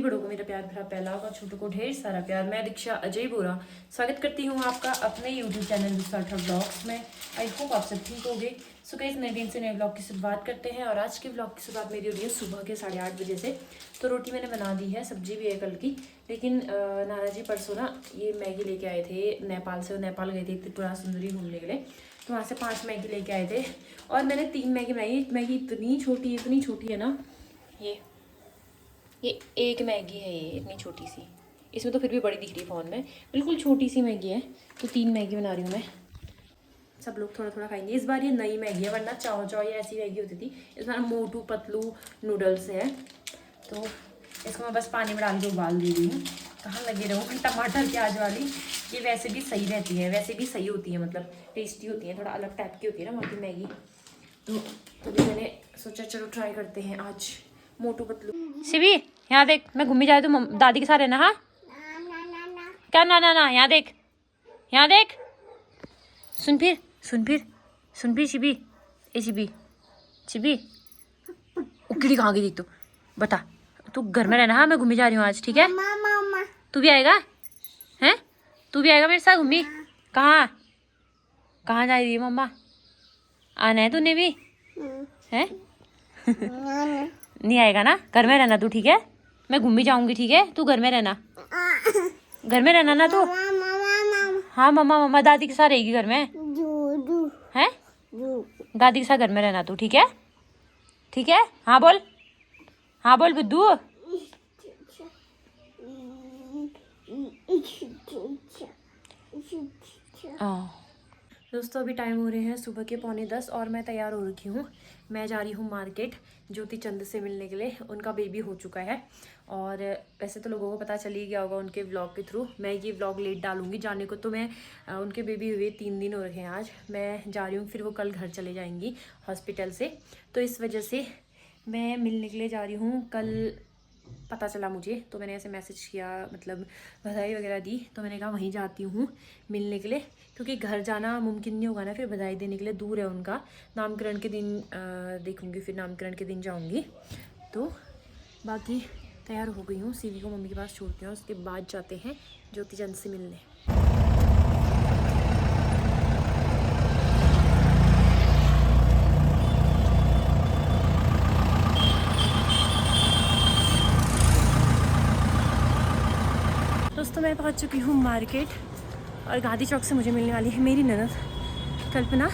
बड़ों को मेरा प्यार भरा पहला और छोटों को ढेर सारा प्यार। मैं दीक्षा अजय बोरा स्वागत करती हूँ आपका अपने यूट्यूब चैनल विस्तार ब्लॉग्स में। आई होप आप सब ठीक होंगे। सो गाइस नए दिन से नए ब्लॉग की शुरुआत करते हैं और आज के ब्लॉग की शुरुआत मेरी हो रही है सुबह के 8:30 बजे से। तो रोटी मैंने बना दी है, सब्जी भी है कल की, लेकिन नाना जी परसों ना ये मैगी लेके आए थे नेपाल से। नेपाल गए थे त्रिपुरा सुंदरी घूमने के लिए, तो वहाँ से 5 मैगी लेके आए थे और मैंने 3 मैगी बनाई। मैगी इतनी छोटी है ना, ये एक मैगी है, ये इतनी छोटी सी, इसमें तो फिर भी बड़ी दिख रही है फ़ोन में, बिल्कुल छोटी सी मैगी है। तो 3 मैगी बना रही हूँ मैं, सब लोग थोड़ा थोड़ा खाएंगे। इस बार ये नई मैगी है, वरना चाव चाव ये ऐसी मैगी होती थी। इस बार मोटू पतलू नूडल्स है, तो इसको मैं बस पानी में डाल के उबाल दे रही हूँ। कहाँ लगे रहूँ टमाटर प्याज वाली, ये वैसे भी सही रहती है, वैसे भी सही होती है, मतलब टेस्टी होती है, थोड़ा अलग टाइप की होती है ना वहाँ की मैगी। तो भी मैंने सोचा चलो ट्राई करते हैं आज मोटू पतलू। शिवी यहाँ देख, मैं घूमी जाए तो दादी के साथ रहना। हाँ क्या ना ना ना, यहाँ देख, यहाँ देख, सुन फिर शिवी, ए शिवी उकड़ी कहाँ गई देख, तो बता, तू घर में रहना। हाँ मैं घूमी जा रही हूँ आज, ठीक है? तू भी आएगा? हैं तू भी आएगा मेरे साथ घूमी? कहाँ जा रही है मम्मा? आना है तूने भी? हैं नहीं आएगा ना? घर में रहना तू, ठीक है? मैं घूमी जाऊंगी, ठीक है? तू घर में रहना, घर में रहना ना तू। हाँ मम्मा दादी के साथ रहेगी घर में, हैं? दादी के साथ घर में रहना तू, ठीक है? ठीक है? हाँ बोल बुद्धू। दोस्तों अभी टाइम हो रहे हैं सुबह के 9:45 और मैं तैयार हो रखी हूँ। मैं जा रही हूँ मार्केट ज्योति चंद से मिलने के लिए। उनका बेबी हो चुका है और वैसे तो लोगों को पता चल ही गया होगा उनके व्लॉग के थ्रू। मैं ये व्लॉग लेट डालूंगी जाने को, तो मैं उनके बेबी हुए 3 दिन हो रखे हैं आज। मैं जा रही हूँ, फिर वो कल घर चले जाएंगी हॉस्पिटल से, तो इस वजह से मैं मिलने के लिए जा रही हूँ। कल पता चला मुझे, तो मैंने ऐसे मैसेज किया, मतलब बधाई वगैरह दी, तो मैंने कहा वहीं जाती हूँ मिलने के लिए, क्योंकि घर जाना मुमकिन नहीं होगा ना फिर बधाई देने के लिए, दूर है उनका। नामकरण के दिन देखूँगी, फिर नामकरण के दिन जाऊँगी। तो बाकी तैयार हो गई हूँ, सीवी को मम्मी के पास छोड़ती हूँ, उसके बाद जाते हैं ज्योति चंद से मिलने। दोस्तों मैं पहुंच चुकी हूँ मार्केट और गांधी चौक से मुझे मिलने वाली है मेरी ननद कल्पना,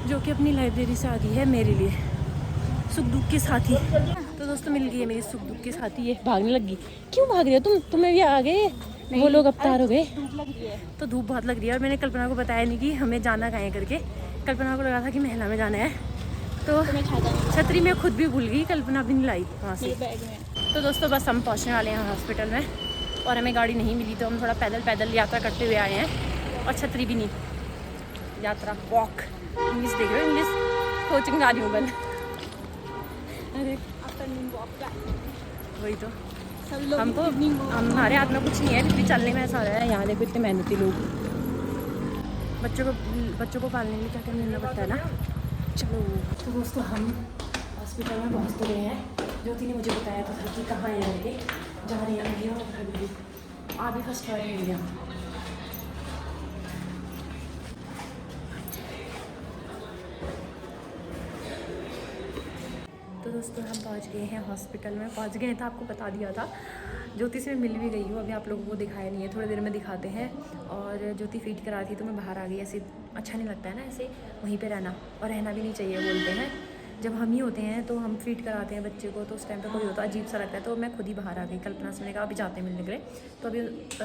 जो कि अपनी लाइब्रेरी से आ गई है मेरे लिए सुख दुख के साथी। तो दोस्तों मिल गई है मेरी सुख दुख के साथी। ये भागने लगी, क्यों भाग रही हो तुम्हें भी आ गए वो लोग अवतार हो गए। तो धूप बहुत लग रही है और मैंने कल्पना को बताया नहीं कि हमें जाना कहाँ है करके। कल्पना को लगा था कि महिला में जाना है, तो छतरी में खुद भी भूल गई, कल्पना भी नहीं लाई वहाँ से। तो दोस्तों बस हम पहुँचने वाले हैं हॉस्पिटल में और हमें गाड़ी नहीं मिली, तो हम थोड़ा पैदल यात्रा करते हुए आए हैं और छतरी भी नहीं, यात्रा वॉक। इंग्लिश देख रहे हो, इंग्लिश कोचिंग आ रही हूँ बल। अरे वही तो, हमको हमारे हाथ में कुछ नहीं है, फिर भी चलने में ऐसा हो रहा है। यहाँ देखो इतने मेहनती लोग, बच्चों को पालने के लिए क्या क्या मिलना पड़ता है ना। चलो तो दोस्तों हम हॉस्पिटल में पहुँच तो गए हैं। ज्योति ने मुझे बताया था कि कहाँ है करके, जा रही है भैया और आप भी फर्स्ट बार भैया। तो दोस्तों हम पहुंच गए हैं हॉस्पिटल में, पहुंच गए तो आपको बता दिया था। ज्योति से मैं मिल भी गई हूँ, अभी आप लोगों को दिखाया नहीं है, थोड़ी देर में दिखाते हैं। और ज्योति फीड करा थी तो मैं बाहर आ गई। ऐसे अच्छा नहीं लगता है ना ऐसे वहीं पे रहना, और रहना भी नहीं चाहिए। बोलते हैं जब हम ही होते हैं तो हम फीड कराते हैं बच्चे को, तो उस टाइम पे कोई होता अजीब सा लगता है। तो मैं खुद ही बाहर आ गई। कल्पना से मैंने कहा अभी जाते हैं मिलने के लिए, तो अभी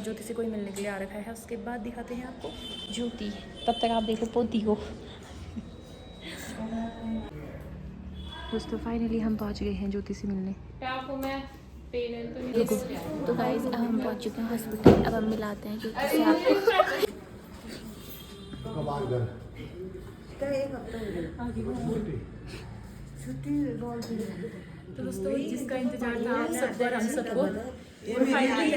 ज्योति से कोई मिलने के लिए आ रखा है, उसके बाद दिखाते हैं आपको ज्योति। तब तक आप देखो पोती को। दोस्तों फाइनली हम पहुंच गए हैं ज्योति से मिलने। तो गाइस अब हम पहुंच चुके हैं हॉस्पिटल, अब हम मिलाते हैं ज्योति से आपको। तो दोस्तों जिसका इंतजार था आप सबको और हम सबको, फाइनली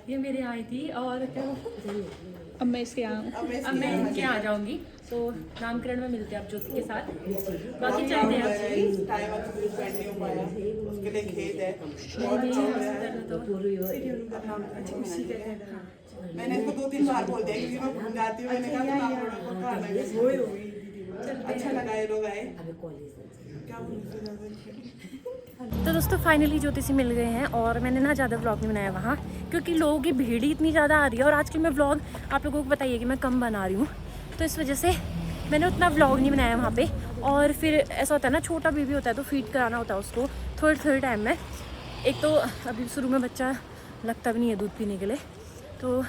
ये मेरे आई थी और क्या अब मैं इसके यहाँ अब मैं इनके यहाँ आ जाऊंगी। तो नामकरण में मिलते हैं आप ज्योति के साथ। बाकी चलते हैं उसके लिए खेद है। मैंने इसको 2-3 बार बोल दिया क्योंकि मैं भूल जाती हूँ। मैंने कहा अच्छा लगा ये लोग आए। तो दोस्तों फाइनली ज्योति से मिल गए हैं और मैंने ना ज़्यादा व्लॉग नहीं बनाया वहाँ, क्योंकि लोगों की भीड़ ही इतनी ज़्यादा आ रही है और आजकल मैं व्लॉग आप लोगों को बताइए कि मैं कम बना रही हूँ, तो इस वजह से मैंने उतना व्लॉग नहीं बनाया वहाँ पे। और फिर ऐसा होता है ना, छोटा बेबी होता है तो फीड कराना होता है उसको थोड़े टाइम में। एक तो अभी शुरू में बच्चा लगता भी नहीं है दूध पीने के लिए। तो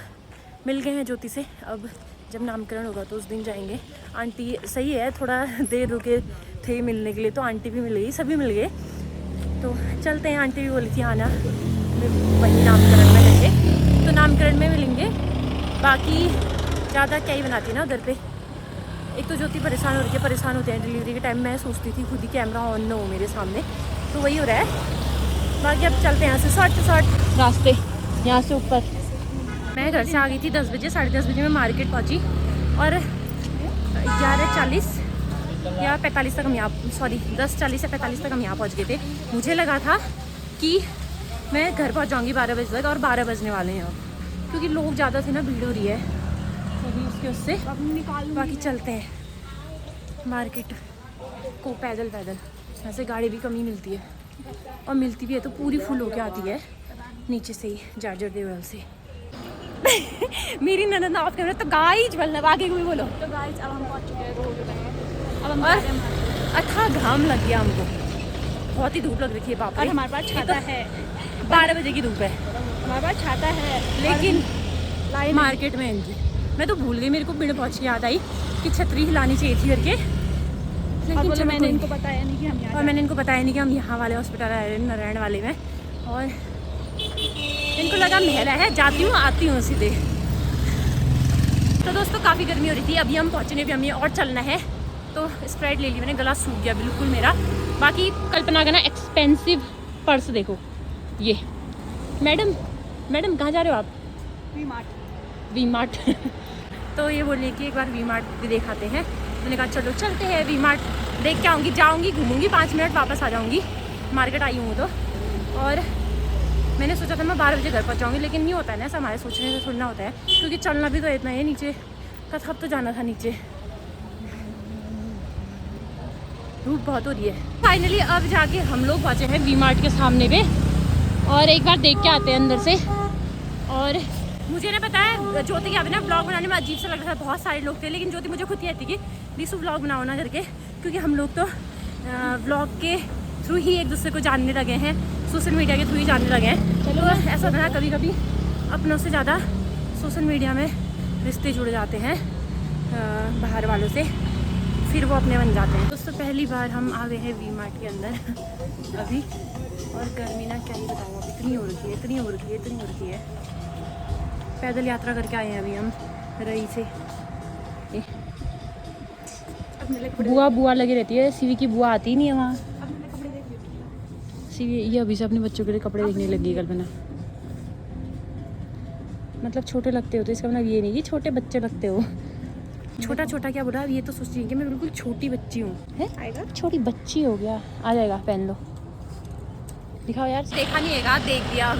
मिल गए हैं ज्योति से, अब जब नामकरण होगा तो उस दिन जाएंगे। आंटी सही है, थोड़ा देर रुके थे मिलने के लिए, तो आंटी भी मिल गई, सभी मिल गए। तो चलते हैं, आंटी भी बोली थी आना वहीं नामकरण में जाके, तो नामकरण में मिलेंगे। बाकी ज़्यादा क्या ही बनाती है ना उधर पे। एक तो ज्योति परेशान हो रही है, परेशान होते हैं डिलीवरी के टाइम। मैं सोचती थी खुद ही कैमरा ऑन न हो मेरे सामने, तो वही हो रहा है। बाकी अब चलते हैं यहाँ से शॉर्ट रास्ते, यहाँ से ऊपर। मैं घर से आ गई थी 10 बजे, 10:30 बजे मैं मार्केट पहुँची और 11:40 या 45 तक हम यहाँ 10:40 से 45 तक हम यहाँ पहुँच गए थे। मुझे लगा था कि मैं घर पहुँच जाऊँगी 12 बजे तक, और 12 बजने वाले हैं अब, क्योंकि लोग ज़्यादा थे ना, भीड़ हो रही है तभी उसके उससे। बाकी चलते हैं मार्केट को पैदल यहाँ से। गाड़ी भी कम ही मिलती है, और मिलती भी है तो पूरी फुल होके आती है नीचे से ही, जार्जर देवल से। मेरी ननद ऑफ कैमरा। तो गाइस आगे कोई बोलो। तो गाइस अब हम पहुंच चुके हैं रोड पे। अब हम और अच्छा घाम लग गया हमको, बहुत ही धूप लग रही है बाप रे। और हमारे पास छाता है, 12 बजे की धूप है, हमारे पास छाता है, लेकिन मार्केट में एंट्री मैं तो भूल गई। मेरे को बिना पहुँच के याद आई कि छतरी हिलानी चाहिए थी करके, लेकिन और मैंने इनको बताया नहीं कि हम यहाँ, और मैंने इनको बताया नहीं कि हम यहाँ वाले हॉस्पिटल आए हैं, नारायण वाले में। और इनको लगा मेला है, जाती हूँ आती हूँ सीधे। तो दोस्तों काफ़ी गर्मी हो रही थी, अभी हम पहुँचने भी हमें और चलना है। तो स्प्राइट ले ली मैंने, गला सूख गया बिल्कुल मेरा। बाकी कल्पना का ना एक्सपेंसिव पर्स देखो ये। मैडम कहाँ जा रहे हो आप? वी मार्ट तो ये बोलिए कि एक बार वी मार्ट भी दिखाते हैं। मैंने कहा चलो चलते हैं वी मार्ट, देख के आऊँगी, जाऊँगी घूमूंगी, 5 मिनट वापस आ जाऊँगी। मार्केट आई हूँ तो। और मैंने सोचा था मैं 12 बजे घर पहुँच जाऊँगी, लेकिन नहीं होता है ना ऐसा, हमारे सोचने से थोड़ा होता है, क्योंकि चलना भी तो इतना है। नीचे का थप तो जाना था नीचे, धूप बहुत हो रही है। फाइनली अब जाके हम लोग पहुँचे हैं वी मार्ट के सामने पे, और एक बार देख के आते हैं अंदर से। और मुझे ना पता है ज्योति के अभी ना ब्लॉग बनाने में अजीब सा लग रहा था, बहुत सारे लोग थे, लेकिन ज्योति मुझे खुद कहती कि दिसु ब्लॉग बनाओ ना करके, क्योंकि हम लोग तो ब्लॉग के थ्रू ही एक दूसरे को जानने लगे हैं, सोशल मीडिया के थ्रू ही जानने लगे हैं। चलो ऐसा होता है कभी कभी अपनों से ज़्यादा सोशल मीडिया में रिश्ते जुड़ जाते हैं बाहर वालों से, फिर वो अपने बन जाते हैं। दोस्तों पहली बार हम आ गए हैं वी मार्ट के अंदर अभी, और गर्मी ना क्या ही बताऊँ, अब इतनी हो रखी है। पैदल यात्रा करके आए हैं अभी हम रही से। बुआ लगी रहती है, सीवी की बुआ आती ही नहीं है वहाँ। सीवी ये अभी से अपने बच्चों के लिए कपड़े देखने लगी है कल्पना। मतलब छोटे लगते हो तो इसका मतलब ये नहीं कि छोटे बच्चे लगते हो। छोटा क्या बोला, ये तो सोच रही है कि मैं बिल्कुल छोटी बच्ची हूँ। है आएगा, छोटी बच्ची हो गया, आ जाएगा, पहन लो, दिखाओ यार। देखा नहीं है, देख दिया। अब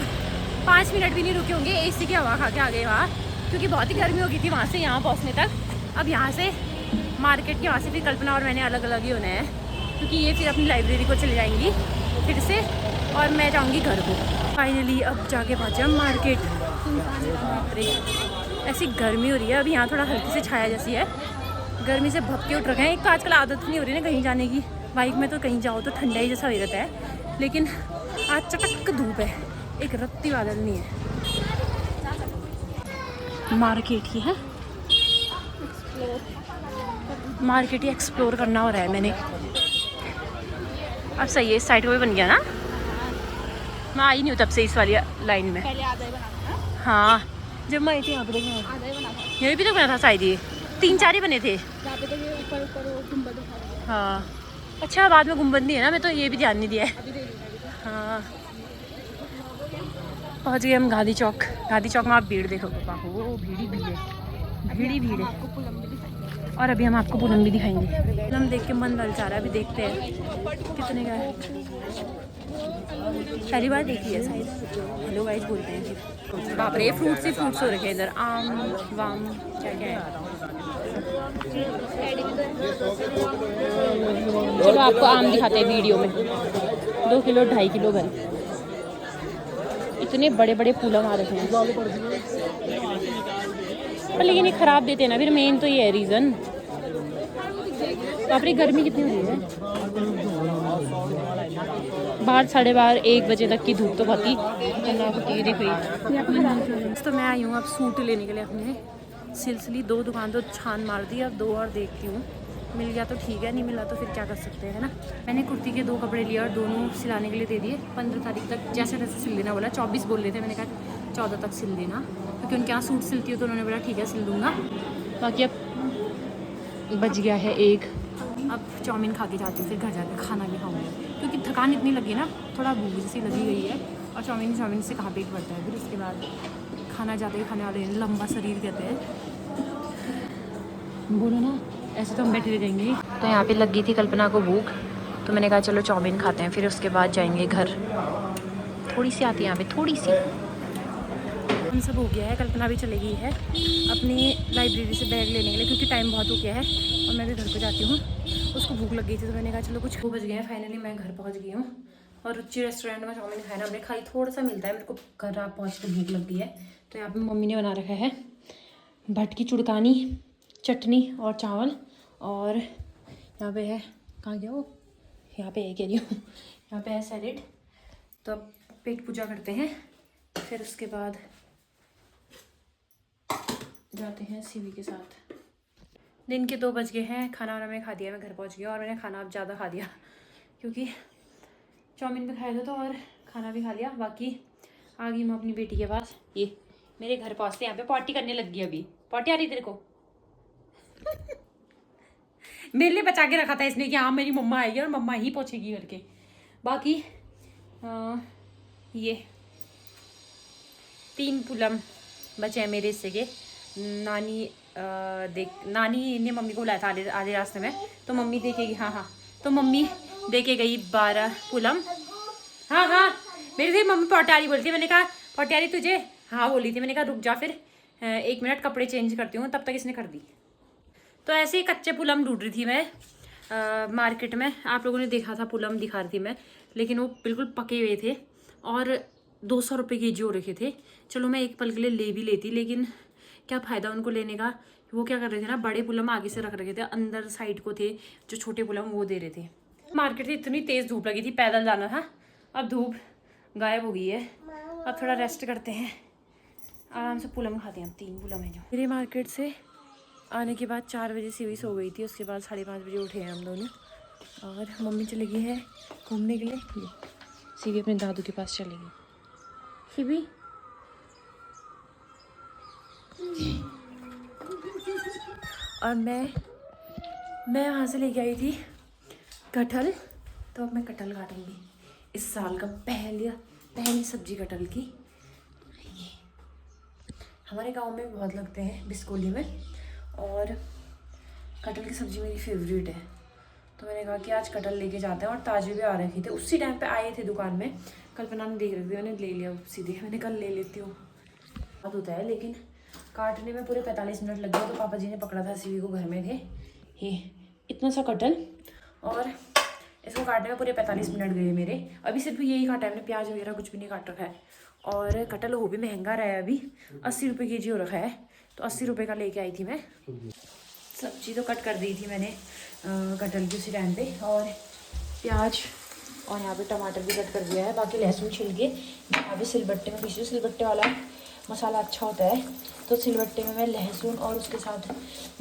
5 मिनट भी नहीं रुके होंगे, एसी की हवा खा के आ गए वहाँ, क्योंकि बहुत ही गर्मी हो गई थी वहाँ से यहाँ पहुँचने तक। अब यहाँ से मार्केट के वहाँ से फिर कल्पना और मैंने अलग अलग ही होना है, क्योंकि ये फिर अपनी लाइब्रेरी को चले जाएंगी फिर से, और मैं जाऊँगी घर को। फाइनली अब जाके पहुँचे हम मार्केट। ऐसी गर्मी हो रही है, अभी यहाँ थोड़ा हल्की से छाया जैसी है, गर्मी से भपके उठ रखे हैं। एक तो आजकल आदत नहीं हो रही ना कहीं जाने की, बाइक में तो कहीं जाओ तो ठंडा ही जैसा हो रहता है, लेकिन आज चटक धूप है, एक रत्ती बादल नहीं है। मार्केट ही है, मार्केट ही एक्सप्लोर करना हो रहा है मैंने। अब सही है, इस साइड को भी बन गया ना, मैं आई नहीं हूँ तब से इस वाली लाइन में। पहले आधा ही बना था। हाँ जब मैं आई थी यहाँ पे, आधा ही बना था, यही भी तो बना था शायद, ये 3-4 ही बने थे यहाँ पे तो ये ऊपर वो गुंबद उठा रहा है। हाँ अच्छा, बाद में गुंबद नहीं है ना, मैं तो ये भी ध्यान नहीं दिया है। अभी दे रही है। हाँ पहुँच गए हम गांधी चौक। गांधी चौक में आप भीड़ देखो पापा, हो भीड़ ही भीड़ है, भीड़ ही भीड़ है। और अभी हम आपको पुलम भी दिखाएंगे। पुलम देख के मन ललचा रहा है, अभी देखते हैं कितने का है। पहली बार देखी है शायद। हेलो गाइस बोलते हैं। बाप रे फ्रूट्स ही फ्रूट्स हो रखे हैं इधर, आम वाम क्या क्या है। चलो आपको आम दिखाते हैं वीडियो में। 2 किलो 2.5 किलो भर, इतने बड़े बड़े पुलम आ रखे हैं। पर लेकिन ये ख़राब देते हैं ना, फिर मेन तो ये है रीज़न। बाप रे गर्मी कितनी हो रही है बाहर। 12:30 1 बजे तक की धूप तो बहुत ही खतरनाक होती है। देखो तो मैं आई हूँ अब सूट लेने के लिए अपने। सिलसिली 2 दुकान तो छान मार दी, अब 2 और देखती हूँ। मिल गया तो ठीक है, नहीं मिला तो फिर क्या कर सकते हैं, है ना। मैंने कुर्ती के 2 कपड़े लिए और दोनों सिलाने के लिए दे दिए। 15 तारीख तक जैसे तैसे सिल देना बोला। 24 बोल रहे थे, मैंने कहा 14 तक सिल देना, क्योंकि उनके यहाँ सूट सिलती हो तो उन्होंने बोला ठीक है सिल दूँगा। बाकी अब बज गया है 1। अब चाउमीन खा के जाती हूँ, फिर घर जाकर खाना भी खाऊंगी, क्योंकि थकान इतनी लगी ना, थोड़ा भूख सी लगी गई है। और चाउमीन से कहाँ पेट भरता है। फिर उसके बाद खाना जाते ही खाने वाले हैं, लंबा शरीर कहते हैं, बोलो ना, ऐसे तो हम बैठे रहेंगे। तो यहाँ पे लगी थी कल्पना को भूख, तो मैंने कहा चलो चाउमीन खाते हैं, फिर उसके बाद जाएंगे घर। थोड़ी सी आती है यहाँ पे, थोड़ी सी। हम सब हो गया है, कल्पना भी चली गई है अपनी लाइब्रेरी से बैग लेने के लिए, क्योंकि टाइम बहुत हो गया है और मैं भी घर को जाती हूँ। उसको भूख लग गई थी तो मैंने कहा चलो कुछ 2 बज गए हैं। फाइनली मैं घर पहुँच गई हूँ और रुचि रेस्टोरेंट में चाउमीन खाना हमने खाई। थोड़ा सा मिलता है, मेरे को घर आप पहुँच के भूख लग गई है। तो यहाँ पर मम्मी ने बना रखा है भटकी चुड़कानी, चटनी और चावल। और यहाँ पे है, कहाँ गया वो, यहाँ पे है कह रही हूँ, यहाँ पे है सैलेड। तो अब पेट पूजा करते हैं, फिर उसके बाद जाते हैं सीवी के साथ। दिन के 2 बज गए हैं, खाना वाना मैं खा दिया, मैं घर पहुँच गया। और मैंने खाना अब ज़्यादा खा दिया, क्योंकि चाउमीन भी खाया था तो और खाना भी खा लिया। बाकी आ गई मैं अपनी बेटी के पास। ये मेरे घर पहुँचते यहाँ पे पॉटी करने लग गई। अभी पॉटी आ रही तेरे को मेरे लिए बचा के रखा था इसने कि हाँ मेरी मम्मा आएगी और मम्मा ही पहुँचेगी करके। बाकी ये 3 पुलम बचे हैं मेरे हिस्से के। नानी ने मम्मी को बुलाया था आधे रास्ते में, तो मम्मी देखेगी। हाँ तो मम्मी देके गई 12 पुलम। हाँ मेरी से मम्मी पौटारी बोलती है। मैंने कहा पौटारी तुझे, हाँ बोली थी। मैंने कहा रुक जा, फिर 1 मिनट कपड़े चेंज करती हूँ। तब तक इसने कर दी। तो ऐसे ही कच्चे पुलम ढूंढ रही थी मैं मार्केट में। आप लोगों ने देखा था, पुलम दिखा रही थी मैं, लेकिन वो बिल्कुल पके हुए थे और 200 रुपये केजी हो रखे थे। चलो मैं एक पल के लिए ले भी लेती, लेकिन क्या फ़ायदा उनको लेने का। वो क्या कर रहे थे ना, बड़े पुलम आगे से रख रखे थे, अंदर साइड को थे जो छोटे पुलम वो दे रहे थे। मार्केट से इतनी तेज़ धूप लगी थी, पैदल जाना था। अब धूप गायब हो गई है, अब थोड़ा रेस्ट करते हैं, आराम से पुलम खाते हैं। 3 पुलम है जो मेरे मार्केट से आने के बाद 4 बजे सीवी सो गई थी। उसके बाद 5:30 बजे उठे हैं हम दोनों। और मम्मी चली गई है घूमने के लिए। ये सीवी अपने दादू के पास चली गई। सीवी और मैं यहाँ से लेके आई थी कटहल। तो अब मैं कटहल काटूंगी, इस साल का पहली सब्जी कटहल की। ये हमारे गांव में बहुत लगते हैं बिस्कोली में, और कटहल की सब्ज़ी मेरी फेवरेट है। तो मैंने कहा कि आज कटहल लेके जाते हैं। और ताजे भी आ रखे थे, उसी टाइम पे आए थे दुकान में। कल्पना ने देख रही थी, मैंने ले लिया सीधे। मैंने कल ले लेती हूँ, बहुत होता है, लेकिन काटने में पूरे 45 मिनट लग गए। तो पापा जी ने पकड़ा था सीवी को, घर में थे। ये इतना सा कटहल, और इसको काटने में पूरे 45 मिनट गए मेरे। अभी सिर्फ यही काटा है मैंने, प्याज वगैरह कुछ भी नहीं काट रखा है। और कटहल हो भी महंगा रहा है, अभी 80 रुपये केजी हो रखा है। तो 80 रुपये का लेके आई थी मैं। सब्जी तो कट कर दी थी मैंने कटहल की उसी टाइम पे, और प्याज और यहाँ पे टमाटर भी कट कर दिया है। बाकी लहसुन छिल के यहाँ पे सिलबट्टे में पीसी। सिलबट्टे वाला मसाला अच्छा होता है, तो सिलबट्टे में मैं लहसुन और उसके साथ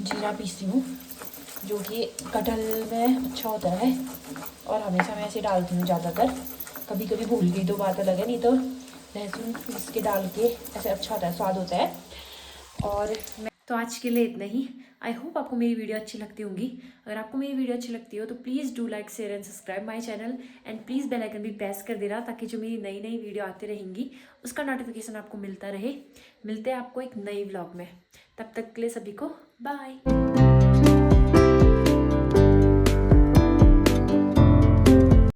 जीरा पीसती हूँ, जो कि कटहल में अच्छा होता है। और हमेशा मैं ऐसे डालती हूँ ज़्यादातर, कभी कभी भूल गई तो बात अलग है, नहीं तो लहसुन पीस के डाल के ऐसे अच्छा होता है, स्वाद होता है। और मैं तो आज के लिए इतना ही। आई होप आपको मेरी वीडियो अच्छी लगती होंगी। अगर आपको मेरी वीडियो अच्छी लगती हो तो please do like share and subscribe my channel and please bell icon भी प्रेस कर देना, ताकि जो मेरी नई नई वीडियो आती रहेंगी उसका नोटिफिकेशन आपको मिलता रहे। मिलते हैं आपको एक नई व्लॉग में, तब तक के लिए सभी को बाय।